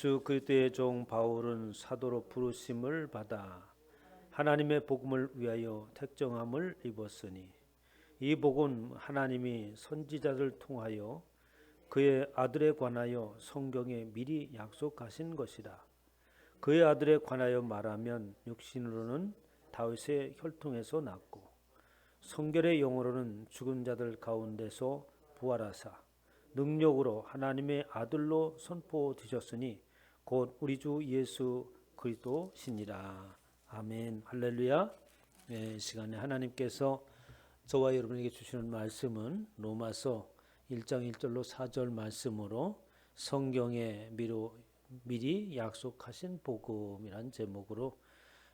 예수 그리스도의 종 바울은 사도로 부르심을 받아 하나님의 복음을 위하여 택정함을 입었으니 이 복은 하나님이 선지자를 통하여 그의 아들에 관하여 성경에 미리 약속하신 것이다. 그의 아들에 관하여 말하면 육신으로는 다윗의 혈통에서 났고 성결의 영으로는 죽은 자들 가운데서 부활하사 능력으로 하나님의 아들로 선포되셨으니 곧 우리 주 예수 그리스도시니라. 아멘. 할렐루야. 시간에 하나님께서 저와 여러분에게 주시는 말씀은 로마서 1장 1절로 4절 말씀으로 성경에 미리 약속하신 복음이란 제목으로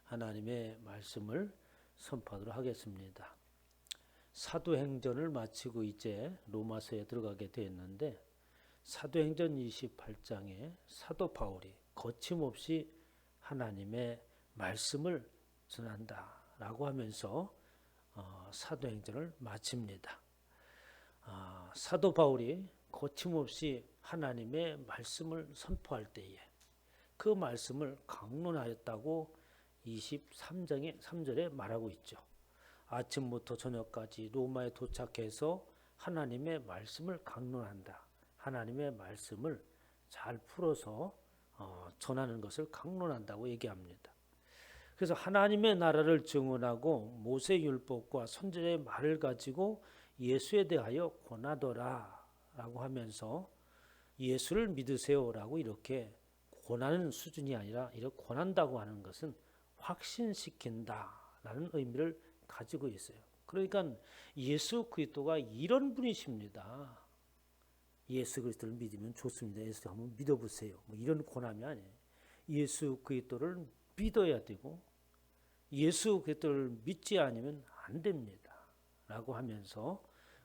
하나님의 말씀을 선포하도록 하겠습니다. 사도행전을 마치고 이제 로마서에 들어가게 되었는데 사도행전 28장에 사도 바울이 거침없이 하나님의 말씀을 전한다라고 하면서 사도행전을 마칩니다. 사도 바울이 거침없이 하나님의 말씀을 선포할 때에 그 말씀을 강론하였다고 23장의 3절에 말하고 있죠. 아침부터 저녁까지 로마에 도착해서 하나님의 말씀을 강론한다. 하나님의 말씀을 잘 풀어서 전하는 것을 강론한다고 얘기합니다. 그래서 하나님의 나라를 증언하고 모세율법과 선지자의 말을 가지고 예수에 대하여 권하더라 라고 하면서 예수를 믿으세요라고 이렇게 권하는 수준이 아니라 이렇게 권한다고 하는 것은 확신시킨다라는 의미를 가지고 있어요. 그러니까 예수 그리스도가 이런 분이십니다. 예수 그리스도를 믿으면 좋습니다. 예수 한번 믿어보세요. 뭐 이런 권함이 아니에요. 예수 그리스도를 믿어야 되고 예수 그리스도를 믿지 않으면 안 됩니다. 라고 하면서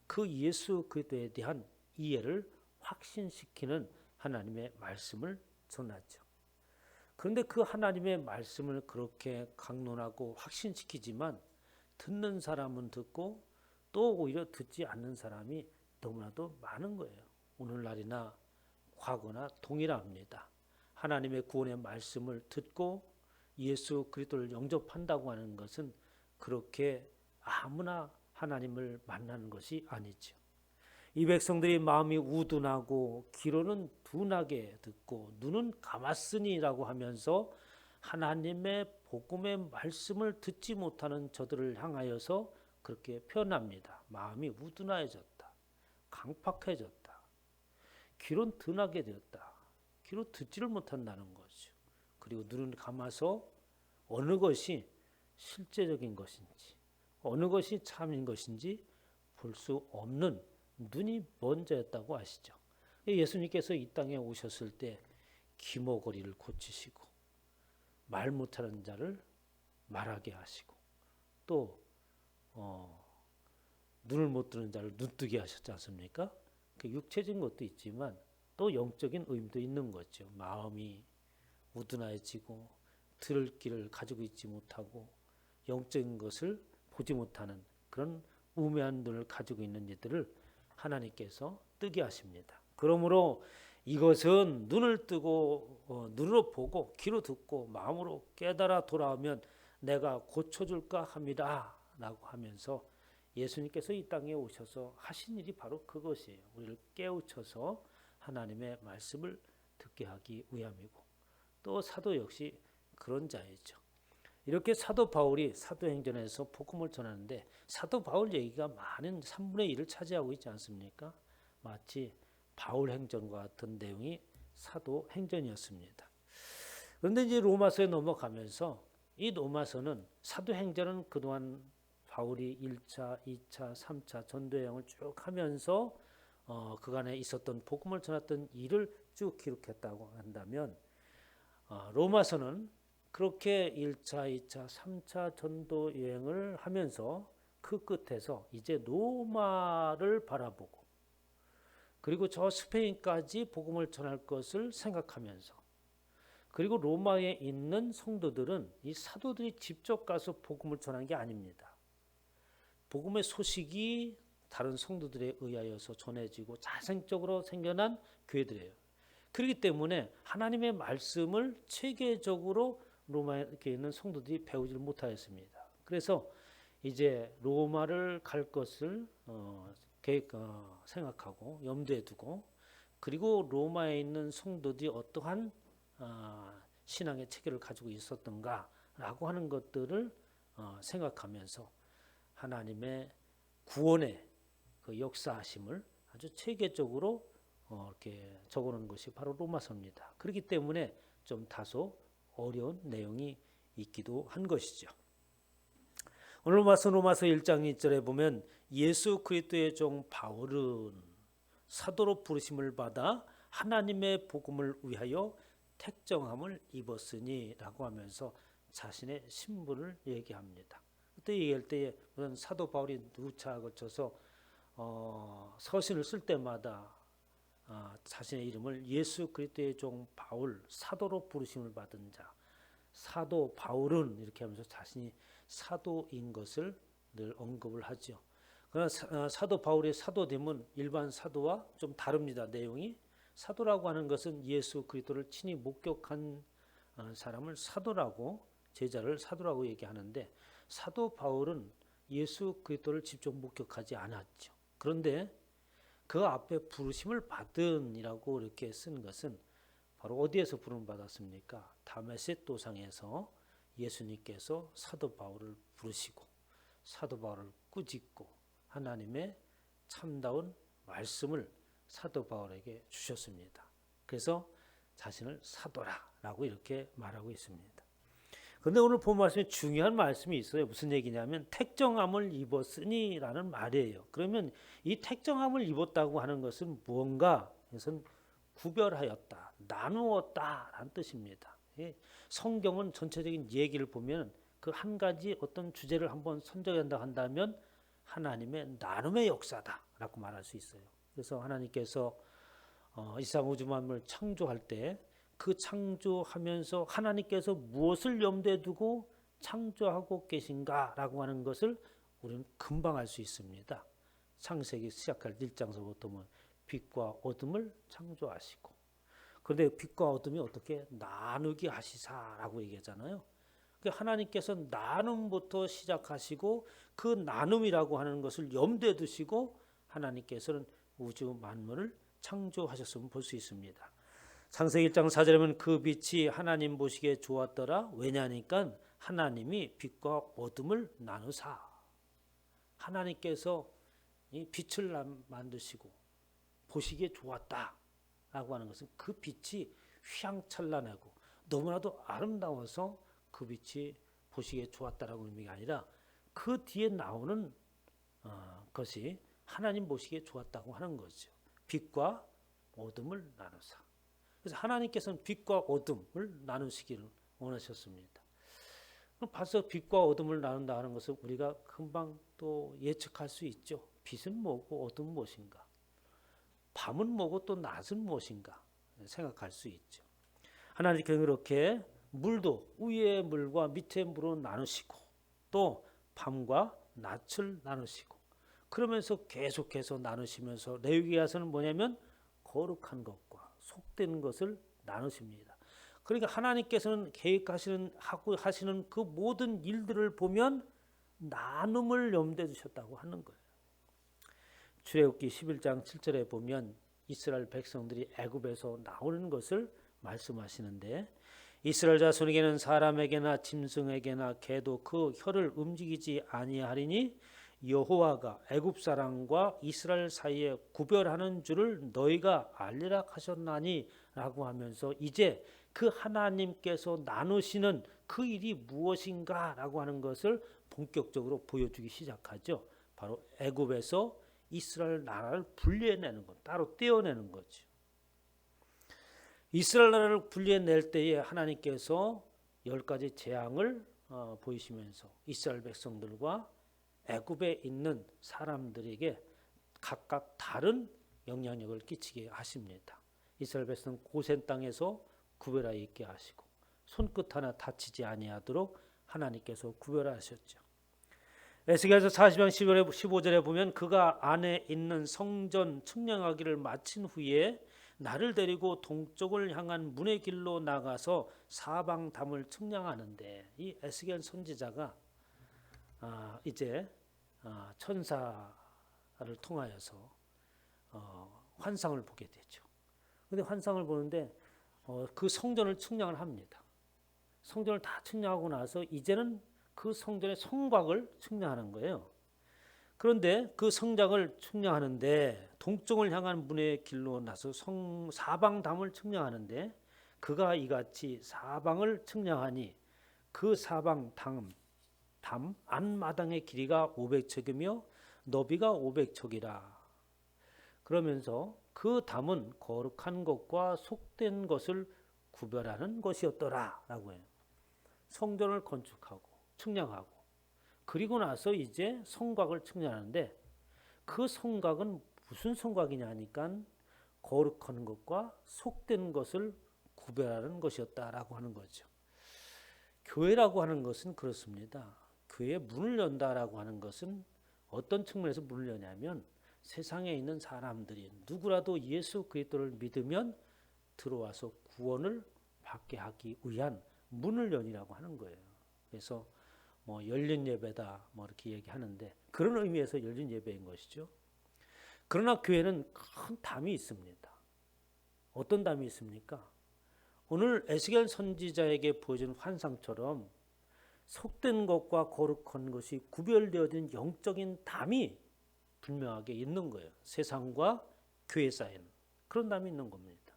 그 예수 그리스도에 대한 이해를 확신시키는 하나님의 말씀을 전하죠. 그런데 그 하나님의 말씀을 그렇게 강론하고 확신시키지만 듣는 사람은 듣고 또 오히려 듣지 않는 사람이 너무나도 많은 거예요. 오늘날이나 과거나 동일합니다. 하나님의 구원의 말씀을 듣고 예수 그리스도를 영접한다고 하는 것은 그렇게 아무나 하나님을 만나는 것이 아니죠. 이 백성들이 마음이 우둔하고 귀로는 둔하게 듣고 눈은 감았으니라고 하면서 하나님의 복음의 말씀을 듣지 못하는 저들을 향하여서 그렇게 표현합니다. 마음이 우둔해졌다. 강팍해졌다. 귀로는 둔하게 되었다. 귀로 듣지를 못한다는 거죠. 그리고 눈을 감아서 어느 것이 실제적인 것인지 어느 것이 참인 것인지 볼 수 없는 눈이 먼 자였다고 아시죠. 예수님께서 이 땅에 오셨을 때 기모거리를 고치시고 말 못하는 자를 말하게 하시고 또 눈을 못 뜨는 자를 눈뜨게 하셨지 않습니까? 그 육체적인 것도 있지만 또 영적인 의미도 있는 거죠. 마음이 우둔해지고 들을 길을 가지고 있지 못하고 영적인 것을 보지 못하는 그런 우매한 눈을 가지고 있는 이들을 하나님께서 뜨게 하십니다. 그러므로 이것은 눈을 뜨고 눈으로 보고 귀로 듣고 마음으로 깨달아 돌아오면 내가 고쳐줄까 합니다 라고 하면서 예수님께서 이 땅에 오셔서 하신 일이 바로 그것이에요. 우리를 깨우쳐서 하나님의 말씀을 듣게 하기 위함이고 또 사도 역시 그런 자이죠. 이렇게 사도 바울이 사도행전에서 복음을 전하는데 사도 바울 얘기가 많은 3분의 1을 차지하고 있지 않습니까? 마치 바울행전과 같은 내용이 사도행전이었습니다. 그런데 이제 로마서에 넘어가면서 이 로마서는 사도행전은 그동안 바울이 1차, 2차, 3차 전도여행을 쭉 하면서 그간에 있었던 복음을 전했던 일을 쭉 기록했다고 한다면 로마서는 그렇게 1차, 2차, 3차 전도 여행을 하면서 그 끝에서 이제 로마를 바라보고 그리고 저 스페인까지 복음을 전할 것을 생각하면서 그리고 로마에 있는 성도들은 이 사도들이 직접 가서 복음을 전한 게 아닙니다. 복음의 소식이 다른 성도들에 의하여서 전해지고 자생적으로 생겨난 교회들이에요. 그렇기 때문에 하나님의 말씀을 체계적으로 로마에 있는 성도들이 배우지 못하였습니다. 그래서 이제 로마를 갈 것을 생각하고 염두에 두고, 그리고 로마에 있는 성도들이 어떠한 신앙의 체계를 가지고 있었던가라고 하는 것들을 생각하면서 하나님의 구원의 그 역사하심을 아주 체계적으로 이렇게 적어놓은 것이 바로 로마서입니다. 그렇기 때문에 좀 다소 어려운 내용이 있기도 한 것이죠. 오늘 로마서 1장 1절에 보면 예수 그리스도의 종 바울은 사도로 부르심을 받아 하나님의 복음을 위하여 택정함을 입었으니 라고 하면서 자신의 신분을 얘기합니다. 그때 얘기할 때에 무슨 사도 바울이 누차 거쳐서 서신을 쓸 때마다 자신의 이름을 예수 그리스도의 종 바울, 사도로 부르심을 받은 자, 사도 바울은 이렇게 하면서 자신이 사도인 것을 늘 언급을 하죠. 그러나 사도 바울의 사도됨은 일반 사도와 좀 다릅니다. 내용이 사도라고 하는 것은 예수 그리스도를 친히 목격한 사람을 사도라고, 제자를 사도라고 얘기하는데, 사도 바울은 예수 그리스도를 직접 목격하지 않았죠. 그런데 그 앞에 부르심을 받은이라고 이렇게 쓴 것은 바로 어디에서 부름 받았습니까? 다메섹 도상에서 예수님께서 사도 바울을 부르시고 사도 바울을 꾸짖고 하나님의 참다운 말씀을 사도 바울에게 주셨습니다. 그래서 자신을 사도라라고 이렇게 말하고 있습니다. 그런데 오늘 본 말씀에 중요한 말씀이 있어요. 무슨 얘기냐면 택정함을 입었으니라는 말이에요. 그러면 이 택정함을 입었다고 하는 것은 무언가, 이것은 구별하였다, 나누었다라는 뜻입니다. 성경은 전체적인 얘기를 보면 그 한 가지 어떤 주제를 한번 선정한다 한다면 하나님의 나눔의 역사다라고 말할 수 있어요. 그래서 하나님께서 이 세상 우주 만물을 창조할 때 그 창조하면서 하나님께서 무엇을 염두에 두고 창조하고 계신가라고 하는 것을 우리는 금방 알 수 있습니다. 창세기 시작할 1장서부터 보면 빛과 어둠을 창조하시고, 그런데 빛과 어둠이 어떻게 나누게 하시사라고 얘기하잖아요. 하나님께서 나눔부터 시작하시고 그 나눔이라고 하는 것을 염두에 두시고 하나님께서는 우주 만물을 창조하셨음을 볼 수 있습니다. 창세기 1장 4절에 보면 그 빛이 하나님 보시기에 좋았더라. 왜냐하니까 하나님이 빛과 어둠을 나누사. 하나님께서 이 빛을 만드시고 보시기에 좋았다라고 하는 것은 그 빛이 휘황찬란하고 너무나도 아름다워서 그 빛이 보시기에 좋았다라고 의미가 아니라 그 뒤에 나오는 것이 하나님 보시기에 좋았다고 하는 거죠. 빛과 어둠을 나누사. 그래서 하나님께서는 빛과 어둠을 나누시기를 원하셨습니다. 그럼 벌써 빛과 어둠을 나눈다 하는 것을 우리가 금방 또 예측할 수 있죠. 빛은 뭐고 어둠은 무엇인가? 밤은 뭐고 또 낮은 무엇인가? 생각할 수 있죠. 하나님께서 그렇게 물도 위의 물과 밑의 물로 나누시고 또 밤과 낮을 나누시고, 그러면서 계속해서 나누시면서 레위기야서는 뭐냐면 거룩한 것과 속된 것을 나누십니다. 그러니까 하나님께서는 계획하시는 하고 하시는 그 모든 일들을 보면 나눔을 염두에 두셨다고 하는 거예요. 출애굽기 11장 7절에 보면 이스라엘 백성들이 애굽에서 나오는 것을 말씀하시는데, 이스라엘 자손에게는 사람에게나 짐승에게나 개도 그 혀를 움직이지 아니하리니 여호와가 애굽 사람과 이스라엘 사이에 구별하는 줄을 너희가 알리라 하셨나니 라고 하면서 이제 그 하나님께서 나누시는 그 일이 무엇인가 라고 하는 것을 본격적으로 보여주기 시작하죠. 바로 애굽에서 이스라엘 나라를 분리해내는 것, 따로 떼어내는 거죠. 이스라엘 나라를 분리해낼 때에 하나님께서 10가지 재앙을 보이시면서 이스라엘 백성들과 애굽에 있는 사람들에게 각각 다른 영향력을 끼치게 하십니다. 이스라엘 백성 고센 땅에서 구별하여 있게 하시고 손끝 하나 다치지 아니하도록 하나님께서 구별하셨죠. 에스겔서 40장 15절에 보면 그가 안에 있는 성전 측량하기를 마친 후에 나를 데리고 동쪽을 향한 문의 길로 나가서 사방 담을 측량하는데, 이 에스겔 선지자가 이제 천사를 통하여서 환상을 보게 되죠. 그런데 환상을 보는데 그 성전을 측량을 합니다. 성전을 다 측량하고 나서 이제는 그 성전의 성곽을 측량하는 거예요. 그런데 그 성곽을 측량하는데 동쪽을 향한 문의 길로 나서 사방 담을 측량하는데, 그가 이같이 사방을 측량하니 그 사방 담 안마당의 길이가 500척이며 너비가 500척이라. 그러면서 그 담은 거룩한 것과 속된 것을 구별하는 것이었더라 라고 해요. 성전을 건축하고 측량하고 그리고 나서 이제 성곽을 측량하는데, 그 성곽은 무슨 성곽이냐 하니까 거룩한 것과 속된 것을 구별하는 것이었다라고 하는 거죠. 교회라고 하는 것은 그렇습니다. 교회에 문을 연다라고 하는 것은 어떤 측면에서 문을 여냐면, 세상에 있는 사람들이 누구라도 예수 그리스도를 믿으면 들어와서 구원을 받게 하기 위한 문을 연이라고 하는 거예요. 그래서 열린 예배다 이렇게 얘기하는데, 그런 의미에서 열린 예배인 것이죠. 그러나 교회는 큰 담이 있습니다. 어떤 담이 있습니까? 오늘 에스겔 선지자에게 보여준 환상처럼 속된 것과 거룩한 것이 구별되어진 영적인 담이 분명하게 있는 거예요. 세상과 교회 사이에는 그런 담이 있는 겁니다.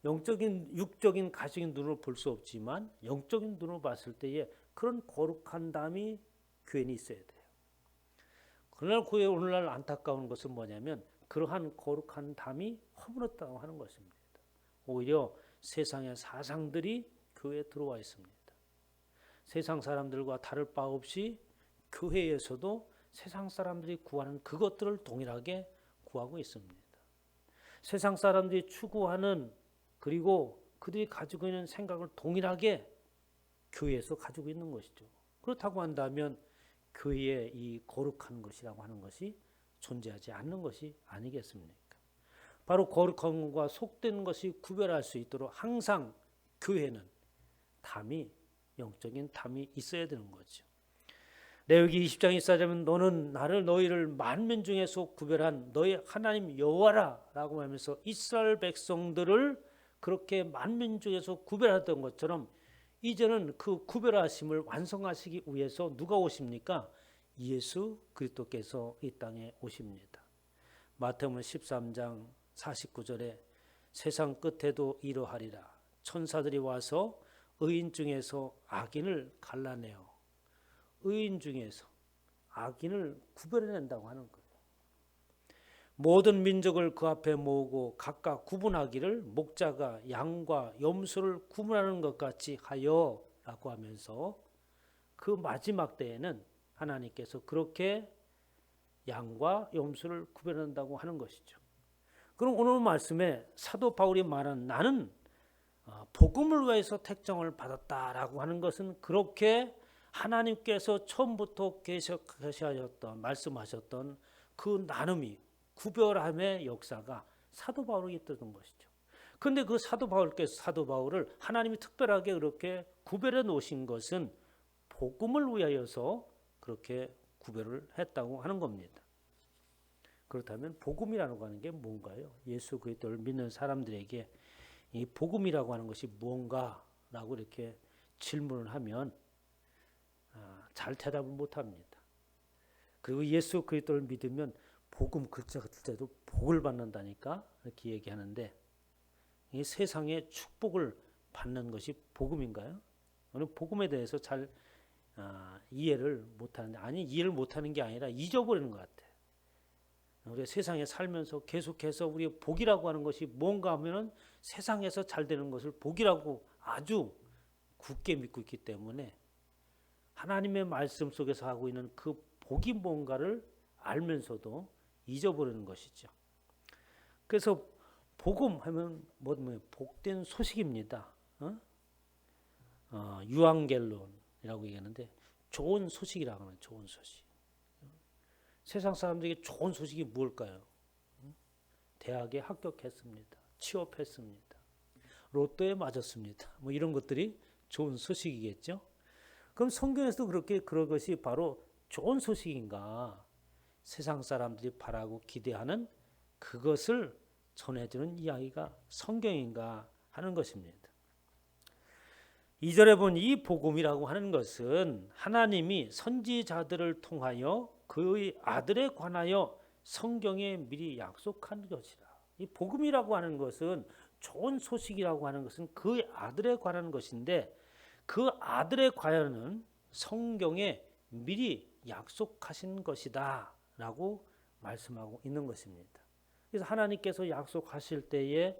영적인 육적인 가시적인 눈으로 볼 수 없지만 영적인 눈으로 봤을 때에 그런 거룩한 담이 교회에 있어야 돼요. 그러나 교회 오늘날 안타까운 것은 뭐냐면, 그러한 거룩한 담이 허물었다고 하는 것입니다. 오히려 세상의 사상들이 교회에 들어와 있습니다. 세상 사람들과 다를 바 없이 교회에서도 세상 사람들이 구하는 그것들을 동일하게 구하고 있습니다. 세상 사람들이 추구하는, 그리고 그들이 가지고 있는 생각을 동일하게 교회에서 가지고 있는 것이죠. 그렇다고 한다면 교회에 이 거룩한 것이라고 하는 것이 존재하지 않는 것이 아니겠습니까? 바로 거룩한 것과 속된 것이 구별할 수 있도록 항상 교회는 담이, 영적인 담이 있어야 되는 거죠. 레위기 20장 24절은 너는 나를 너희를 만민 중에서 구별한 너희 하나님 여호와라 라고 하면서 이스라엘 백성들을 그렇게 만민 중에서 구별했던 것처럼 이제는 그 구별하심을 완성하시기 위해서 누가 오십니까? 예수 그리스도께서 이 땅에 오십니다. 마태복음 13장 49절에 세상 끝에도 이러하리라. 천사들이 와서 의인 중에서 악인을 갈라내어 의인 중에서 악인을 구별해낸다고 하는 거예요. 모든 민족을 그 앞에 모으고 각각 구분하기를 목자가 양과 염소를 구분하는 것 같이 하여 라고 하면서 그 마지막 때에는 하나님께서 그렇게 양과 염소를 구별한다고 하는 것이죠. 그럼 오늘 말씀에 사도 바울이 말한 나는 복음을 위해서 택정을 받았다라고 하는 것은 그렇게 하나님께서 처음부터 계시하셨던 말씀하셨던 그 나눔이 구별함의 역사가 사도 바울에게 있던 것이죠. 그런데 그 사도 바울을 하나님이 특별하게 그렇게 구별해 놓으신 것은 복음을 위하여서 그렇게 구별을 했다고 하는 겁니다. 그렇다면 복음이라고 하는 게 뭔가요? 예수 그리스도를 믿는 사람들에게 이 복음이라고 하는 것이 뭔가라고 이렇게 질문을 하면 잘 대답을 못합니다. 그리고 예수 그리스도를 믿으면 복음 글자 같을 때도 복을 받는다니까 이렇게 얘기하는데, 이 세상에 축복을 받는 것이 복음인가요? 오늘 복음에 대해서 잘 이해를 못하는데, 아니 이해를 못하는 게 아니라 잊어버리는 것 같아요. 우리 세상에 살면서 계속해서 우리 복이라고 하는 것이 뭔가 하면은 세상에서 잘 되는 것을 복이라고 아주 굳게 믿고 있기 때문에 하나님의 말씀 속에서 하고 있는 그 복이 뭔가를 알면서도 잊어버리는 것이죠. 그래서 복음 하면 뭐예요? 복된 소식입니다. 유앙겔론이라고 얘기하는데 좋은 소식이라고 하는 좋은 소식. 세상 사람들에게 좋은 소식이 뭘까요? 대학에 합격했습니다. 취업했습니다. 로또에 맞았습니다. 뭐 이런 것들이 좋은 소식이겠죠. 그럼 성경에서도 그렇게 그런 것이 바로 좋은 소식인가? 세상 사람들이 바라고 기대하는 그것을 전해주는 이야기가 성경인가 하는 것입니다. 2절에 본 이 복음이라고 하는 것은 하나님이 선지자들을 통하여 그의 아들에 관하여 성경에 미리 약속한 것이라. 이 복음이라고 하는 것은 좋은 소식이라고 하는 것은 그의 아들에 관한 것인데 그 아들에 관하여는 성경에 미리 약속하신 것이다 라고 말씀하고 있는 것입니다. 그래서 하나님께서 약속하실 때에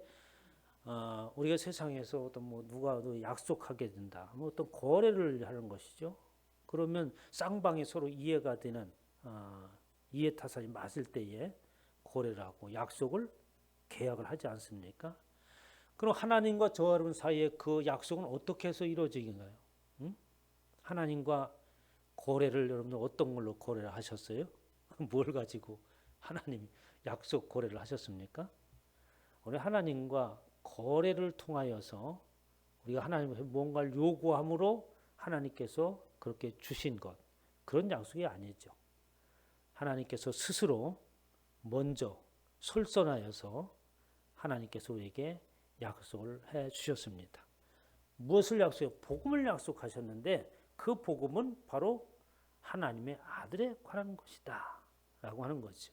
우리가 세상에서 어떤 뭐 누가 약속하게 된다, 뭐 어떤 거래를 하는 것이죠. 그러면 쌍방이 서로 이해가 되는 이해타산이 맞을 때에 거래를 하고 약속을 계약을 하지 않습니까? 그럼 하나님과 저와 여러분 사이에 그 약속은 어떻게 해서 이루어지는가요? 하나님과 거래를 여러분들 어떤 걸로 거래를 하셨어요? 뭘 가지고 하나님 약속 거래를 하셨습니까? 우리 하나님과 거래를 통하여서 우리가 하나님께 뭔가를 요구함으로 하나님께서 그렇게 주신 것, 그런 약속이 아니죠. 하나님께서 스스로 먼저 솔선하여서 하나님께서 우리에게 약속을 해 주셨습니다. 무엇을 약속해요? 복음을 약속하셨는데 그 복음은 바로 하나님의 아들에 관한 것이다 라고 하는 거죠.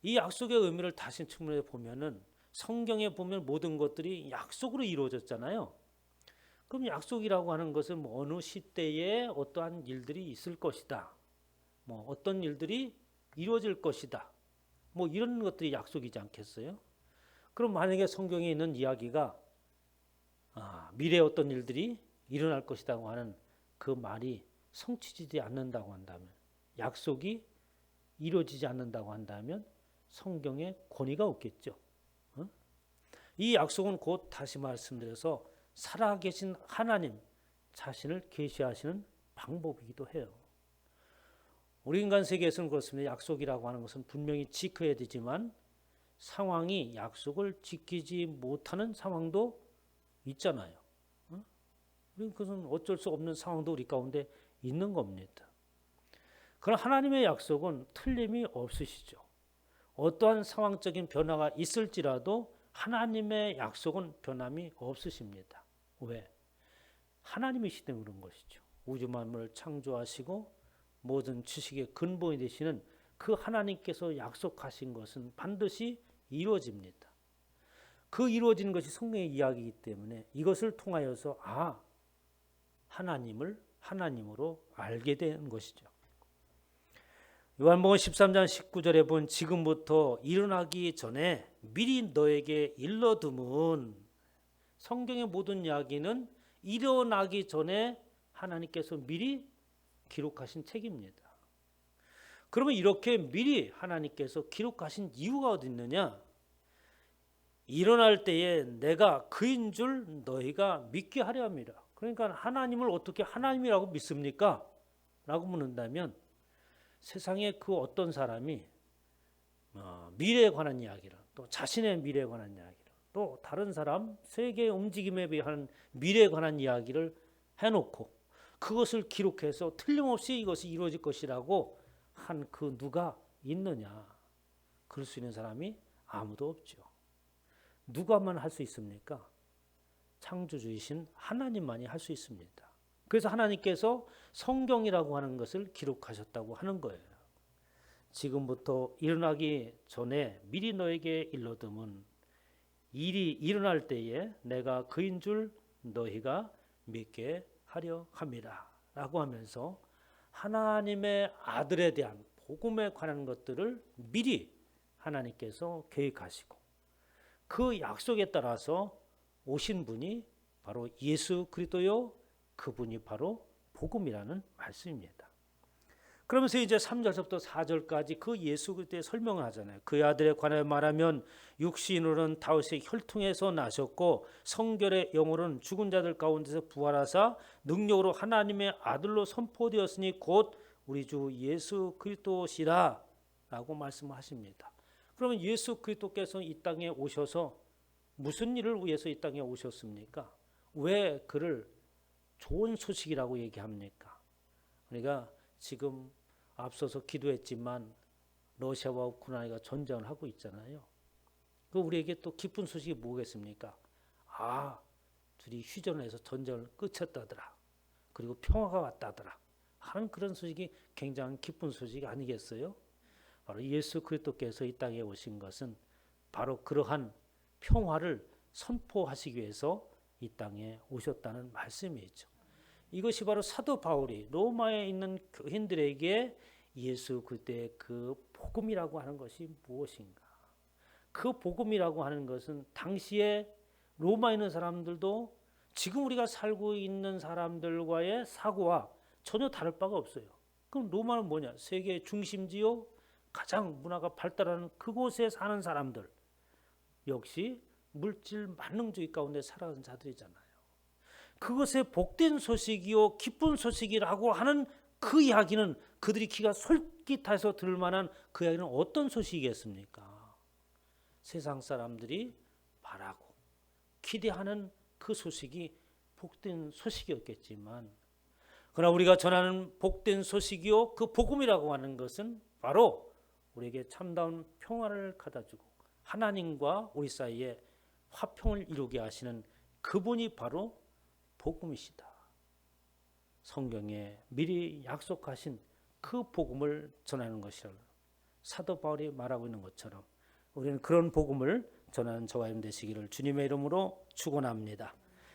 이 약속의 의미를 다시 측면에 보면은 성경에 보면 모든 것들이 약속으로 이루어졌잖아요. 그럼 약속이라고 하는 것은 뭐 어느 시대에 어떠한 일들이 있을 것이다, 뭐 어떤 일들이 이루어질 것이다, 뭐 이런 것들이 약속이지 않겠어요? 그럼 만약에 성경에 있는 이야기가 미래에 어떤 일들이 일어날 것이라고 하는 그 말이 성취되지 않는다고 한다면, 약속이 이루어지지 않는다고 한다면 성경에 권위가 없겠죠. 이 약속은 곧 다시 말씀드려서 살아계신 하나님 자신을 계시하시는 방법이기도 해요. 우리 인간 세계에서는 그렇습니다. 약속이라고 하는 것은 분명히 지켜야 되지만 상황이 약속을 지키지 못하는 상황도 있잖아요. 그것은 어쩔 수 없는 상황도 우리 가운데 있는 겁니다. 그러나 하나님의 약속은 틀림이 없으시죠. 어떠한 상황적인 변화가 있을지라도 하나님의 약속은 변함이 없으십니다. 왜? 하나님이시기 때문에 그런 것이죠. 우주 만물을 창조하시고 모든 지식의 근본이 되시는 그 하나님께서 약속하신 것은 반드시 이루어집니다. 그 이루어지는 것이 성경의 이야기이기 때문에 이것을 통하여서 하나님을 하나님으로 알게 된 것이죠. 요한복음 13장 19절에 본 지금부터 일어나기 전에 미리 너에게 일러둠은, 성경의 모든 이야기는 일어나기 전에 하나님께서 미리 기록하신 책입니다. 그러면 이렇게 미리 하나님께서 기록하신 이유가 어디 있느냐? 일어날 때에 내가 그인 줄 너희가 믿게 하려 합니다. 그러니까 하나님을 어떻게 하나님이라고 믿습니까? 라고 묻는다면 세상에 그 어떤 사람이 미래에 관한 이야기를, 또 자신의 미래에 관한 이야기를, 또 다른 사람 세계의 움직임에 대한 미래에 관한 이야기를 해놓고 그것을 기록해서 틀림없이 이것이 이루어질 것이라고 한 그 누가 있느냐? 그럴 수 있는 사람이 아무도 없죠. 누가만 할 수 있습니까? 창조주이신 하나님만이 할 수 있습니다. 그래서 하나님께서 성경이라고 하는 것을 기록하셨다고 하는 거예요. 지금부터 일어나기 전에 미리 너에게 일러둠은 일이 일어날 때에 내가 그인 줄 너희가 믿게 하려 함이라 라고 하면서 하나님의 아들에 대한 복음에 관한 것들을 미리 하나님께서 계획하시고 그 약속에 따라서 오신 분이 바로 예수 그리스도요, 그분이 바로 복음이라는 말씀입니다. 그러면서 이제 3절부터 4절까지 그 예수 그리스도의 설명을 하잖아요. 그의 아들에 관하여 말하면 육신으로는 다윗의 혈통에서 나셨고 성결의 영으로는 죽은 자들 가운데서 부활하사 능력으로 하나님의 아들로 선포되었으니 곧 우리 주 예수 그리스도시라 라고 말씀하십니다. 그러면 예수 그리스도께서 이 땅에 오셔서 무슨 일을 위해서 이 땅에 오셨습니까? 왜 그를 좋은 소식이라고 얘기합니까? 우리가 지금 앞서서 기도했지만 러시아와 우크라이나가 전쟁을 하고 있잖아요. 그 우리에게 또 기쁜 소식이 뭐겠습니까? 아, 둘이 휴전해서 전쟁을 끝쳤다더라. 그리고 평화가 왔다더라. 하는 그런 소식이 굉장히 기쁜 소식이 아니겠어요? 바로 예수 그리스도께서 이 땅에 오신 것은 바로 그러한 평화를 선포하시기 위해서 이 땅에 오셨다는 말씀이죠. 이것이 바로 사도 바울이 로마에 있는 교인들에게 예수 그리스도의 그 복음이라고 하는 것이 무엇인가? 그 복음이라고 하는 것은 당시에 로마에 있는 사람들도 지금 우리가 살고 있는 사람들과의 사고와 전혀 다를 바가 없어요. 그럼 로마는 뭐냐? 세계의 중심지요, 가장 문화가 발달하는 그곳에 사는 사람들, 역시 물질 만능주의 가운데 살아가는 자들이잖아요. 그것의 복된 소식이요 기쁜 소식이라고 하는 그 이야기는 그들이 귀가 솔깃해서 들을 만한 그 이야기는 어떤 소식이겠습니까? 세상 사람들이 바라고 기대하는 그 소식이 복된 소식이었겠지만, 그러나 우리가 전하는 복된 소식이요 그 복음이라고 하는 것은 바로 우리에게 참다운 평화를 가져주고 하나님과 우리 사이에 화평을 이루게 하시는 그분이 바로 복음이시다. 성경에 미리 약속하신 그 복음을 전하는 것이라 사도 바울이 말하고 있는 것처럼 우리는 그런 복음을 전하는 저와 여러분 되시기를 주님의 이름으로 축원합니다.